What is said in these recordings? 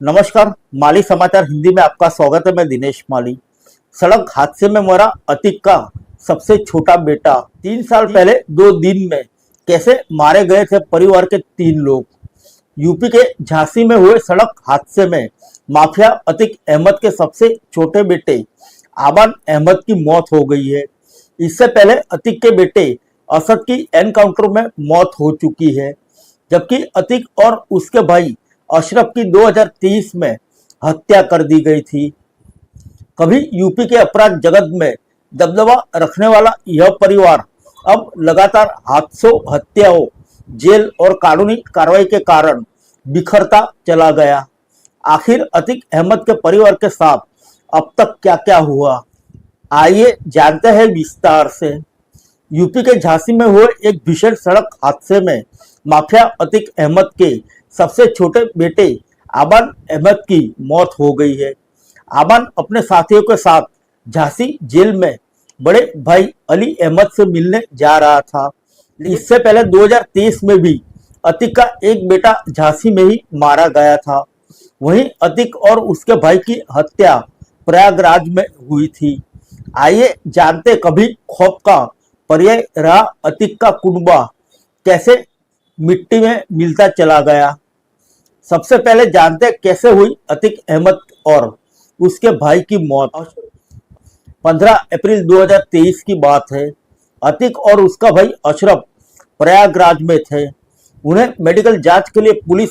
नमस्कार। माली समाचार हिंदी में आपका स्वागत है। मैं दिनेश माली। सड़क हादसे में मरा अतीक का सबसे छोटा बेटा। 3 साल पहले 2 दिन में कैसे मारे गए थे परिवार के 3 लोग। यूपी के झांसी में हुए सड़क हादसे में माफिया अतीक अहमद के सबसे छोटे बेटे आबान अहमद की मौत हो गई है। इससे पहले अतीक के बेटे असद की एनकाउंटर में मौत हो चुकी है, जबकि अतीक और उसके भाई अशरफ की 2023 में हत्या कर दी गई थी। कभी यूपी के अपराध जगत में दबदबा रखने वाला यह परिवार अब लगातार हादसों, हत्याओं, जेल और कानूनी कार्रवाई के कारण बिखरता चला गया। आखिर अतीक अहमद के परिवार के साथ अब तक क्या क्या हुआ, आइए जानते हैं विस्तार से। यूपी के झांसी में हुए एक भीषण सड़क हादसे में माफिया अतीक अहमद के सबसे छोटे बेटे आबान अहमद की मौत हो गई है। आबान अपने साथियों के साथ झांसी जेल में बड़े भाई अली अहमद से मिलने जा रहा था। इससे पहले 2023 में भी अतीक का एक बेटा झांसी में ही मारा गया था। वहीं अतीक और उसके भाई की हत्या प्रयागराज में हुई थी। आइए जानते कभी खौफ का पर्याय रहा अतीक का कुनबा कैसे मिट्टी में मिलता चला गया। सबसे पहले जानते कैसे हुई अतीक अहमद और उसके भाई की मौत। 15 अप्रैल 2023 की बात है। अतीक और उसका भाई अशरफ प्रयागराज में थे। उन्हें मेडिकल जांच के लिए पुलिस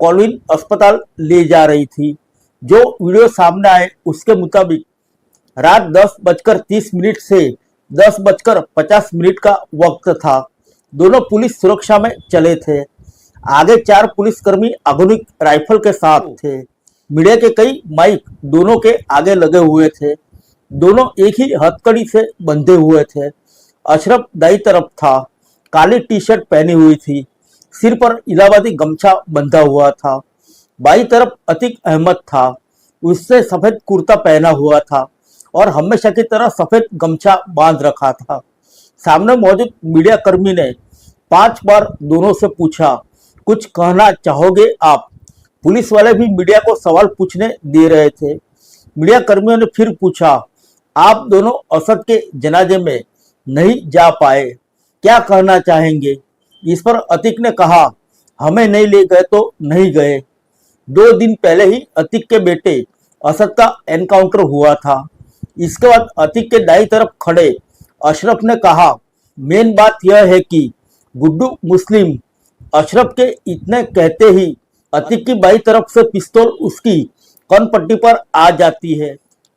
कॉलिन अस्पताल ले जा रही थी। जो वीडियो सामने आए उसके मुताबिक रात 10:30 से 10:50 का वक्त था। दोनों पुलिस सुरक्षा में चले थे। आगे 4 पुलिसकर्मी आधुनिक राइफल के साथ थे। मीडिया के कई माइक दोनों के आगे लगे हुए थे। दोनों एक ही हथकड़ी से बंधे हुए थे। अशरफ दाई तरफ था, काली टी शर्ट पहनी हुई थी, सिर पर इलाहाबादी गमछा बंधा हुआ था। बाई तरफ अतीक अहमद था, उससे सफेद कुर्ता पहना हुआ था और हमेशा की तरह सफेद गमछा बांध रखा था। सामने मौजूद मीडिया कर्मी ने 5 बार दोनों से पूछा, कुछ कहना चाहोगे आप? पुलिस वाले भी मीडिया को सवाल पूछने दे रहे थे। मीडिया कर्मियों ने फिर पूछा, आप दोनों असद के जनाजे में नहीं जा पाए, क्या कहना चाहेंगे? इस पर अतीक ने कहा, हमें नहीं ले गए तो नहीं गए। 2 दिन पहले ही अतीक के बेटे असद का एनकाउंटर हुआ था। इसके बाद अतीक के दाई तरफ खड़े अशरफ ने कहा, मेन बात यह है कि गुड्डू मुस्लिम। अशरफ के इतने कहते ही अतीक की बाई तरफ से पिस्तौल उसकी कनपट्टी पर आ जाती है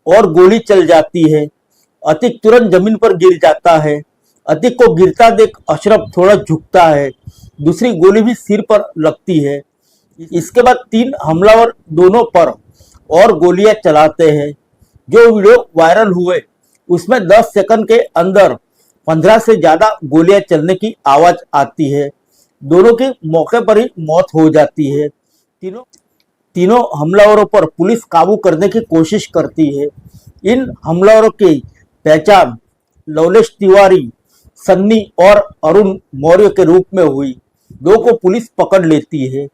और गोली चल जाती है। अतीक तुरंत जमीन पर गिर जाता है। अतीक को गिरता देख अशरफ थोड़ा झुकता है। दूसरी गोली भी सिर पर लगती है। इसके बाद 3 हमलावर दोनों पर और गोलियां चलाते हैं। जो वीडियो वायरल हुए उसमें 10 सेकंड के अंदर 15 से ज्यादा गोलियां चलने की आवाज आती है। दोनों की मौके पर ही मौत हो जाती है। तीनों हमलावरों पर पुलिस काबू करने की कोशिश करती है। इन हमलावरों की पहचान लवलेश तिवारी, सन्नी और अरुण मौर्य के रूप में हुई। 2 को पुलिस पकड़ लेती है।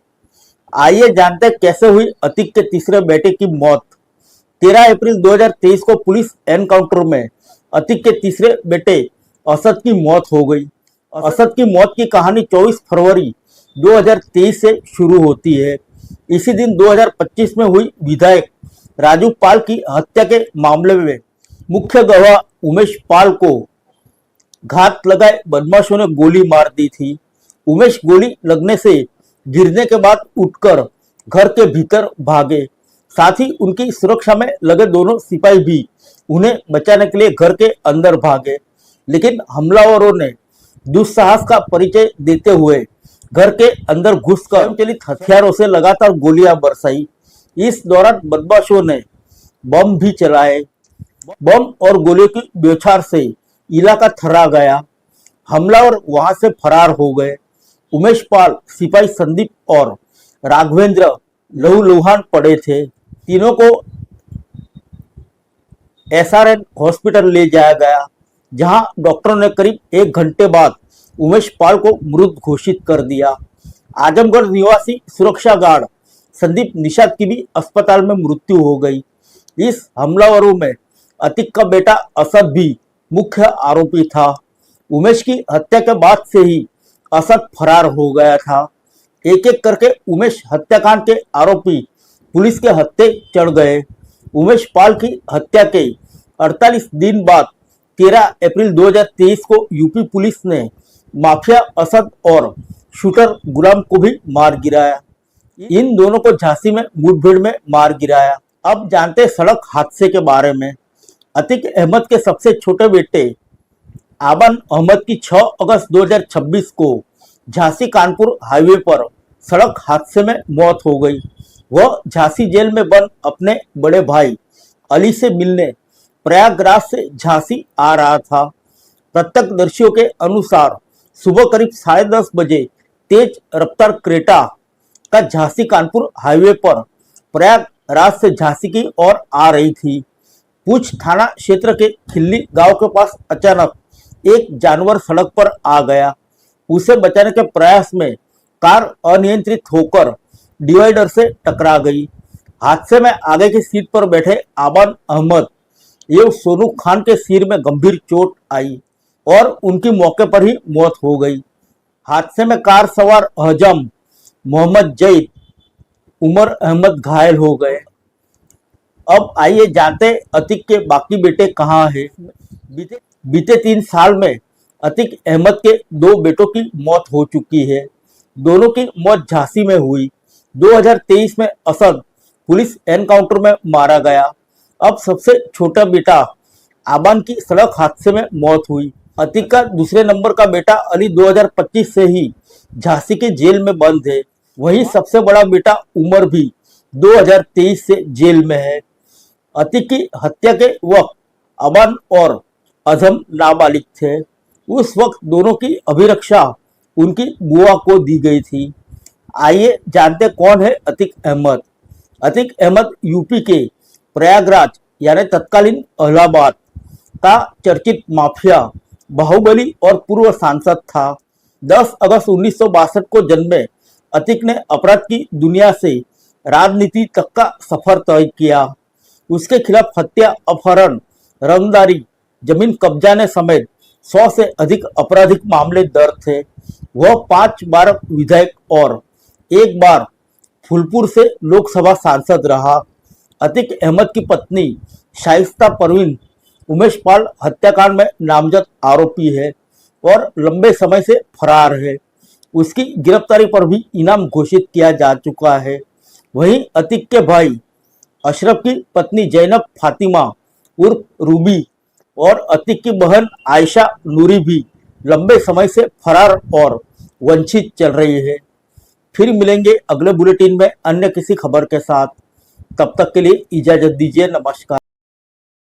आइए जानते कैसे हुई अतीक के तीसरे बेटे की मौत। 13 अप्रैल 2023 को पुलिस एनकाउंटर में अतीक के तीसरे बेटे असद की मौत हो गई। असद की मौत की कहानी 24 फरवरी 2023 से शुरू होती है। इसी दिन 2025 में हुई विधायक राजू पाल की हत्या के मामले में मुख्य गवाह उमेश पाल को घात लगाए बदमाशों ने गोली मार दी थी। उमेश गोली लगने से गिरने के बाद उठकर घर के भीतर भागे। साथ ही उनकी सुरक्षा में लगे दोनों सिपाही भी उन्हें बचाने के लिए घर के अंदर भागे, लेकिन हमलावरों ने दुस्साहस का परिचय देते हुए घर के अंदर घुसकर चलित हथियारों से लगातार गोलियां बरसाई। इस दौरान बदमाशों ने बम भी चलाए। बम और गोलियों की बौछार से इलाका थर्रा गया। हमलावर वहां से फरार हो गए। उमेश पाल, सिपाही संदीप और राघवेंद्र लहूलुहान पड़े थे। तीनों को एसआरएन हॉस्पिटल ले जाया गया, जहां डॉक्टरों ने करीब 1 घंटे बाद उमेश पाल को मृत घोषित कर दिया। आजमगढ़ निवासी सुरक्षा गार्ड संदीप निषाद की भी अस्पताल में मृत्यु हो गई। इस हमलावरों में अतीक का बेटा असद भी मुख्य आरोपी था। उमेश की हत्या के बाद से ही असद फरार हो गया था। एक एक करके उमेश हत्याकांड के आरोपी पुलिस के हत्थे चढ़ गए। उमेश पाल की हत्या के 48 दिन बाद 13 अप्रैल 2023 को यूपी पुलिस ने माफिया असद और शूटर गुलाम को भी मार गिराया। इन दोनों को झांसी में मुठभेड़ में मार गिराया। अब जानते हैं सड़क हादसे के बारे में। अतीक अहमद के सबसे छोटे बेटे आबन अहमद की 6 अगस्त 2026 को झांसी कानपुर हाईवे पर सड़क हादसे में मौत हो गई। वह झांसी जेल में बंद अपने बड़े भाई अली से मिलने प्रयागराज से झांसी आ रहा था। प्रत्यक्षदर्शियों के अनुसार सुबह करीब 10:30 बजे तेज रफ्तार क्रेटा का झांसी कानपुर हाईवे पर प्रयागराज से झांसी की ओर आ रही थी। पूछ थाना क्षेत्र के खिल्ली गांव के पास अचानक एक जानवर सड़क पर आ गया। उसे बचाने के प्रयास में कार अनियंत्रित होकर डिवाइडर से टकरा गई। हादसे में आगे की सीट पर बैठे आबन अहमद एवं सोनू खान के सिर में गंभीर चोट आई और उनकी मौके पर ही मौत हो गई। हादसे में कार सवार हजम, मोहम्मद जैद, उमर अहमद घायल हो गए। अब आइए जानते अतीक के बाकी बेटे कहाँ हैं। बीते 3 साल में अतीक अहमद के 2 बेटों की मौत हो चुकी है। दोनों की मौत झांसी में हुई। 2023 में असद पुलिस एनकाउंटर में मारा गया। अब सबसे छोटा बेटा आबान की सड़क हादसे में मौत हुई। अतीक का दूसरे नंबर का बेटा अली 2025 से ही झांसी के जेल में बंद है। वहीं सबसे बड़ा बेटा उमर भी 2023 से जेल में है। अतीक की हत्या के वक्त आबान और अजम नाबालिग थे। उस वक्त दोनों की अभिरक्षा उनकी बुआ को दी गई थी। आइए जानते कौन है अतीक अहमद। अतीक अहमद यूपी के प्रयागराज यानी तत्कालीन इलाहाबाद का चर्चित माफिया, बाहुबली और पूर्व सांसद था। 10 अगस्त 1962 को जन्मे अतीक ने अपराध की दुनिया से राजनीति तक का सफर तय किया। उसके खिलाफ हत्या, अपहरण, रंगदारी, जमीन कब्जाने समेत 100 से अधिक आपराधिक मामले दर्ज थे। वह 5 बार विधायक और 1 बार फूलपुर से लोकसभा सांसद रहा। अतीक अहमद की पत्नी शाइस्ता परवीन उमेश पाल हत्याकांड में नामजद आरोपी है और लंबे समय से फरार है। उसकी गिरफ्तारी पर भी इनाम घोषित किया जा चुका है। वहीं अतीक के भाई अशरफ की पत्नी जैनब फातिमा उर्फ रूबी और अतीक की बहन आयशा नूरी भी लंबे समय से फरार और वंचित चल रही है। फिर मिलेंगे अगले बुलेटिन में अन्य किसी खबर के साथ। तब तक के लिए इजाजत दीजिए। नमस्कार।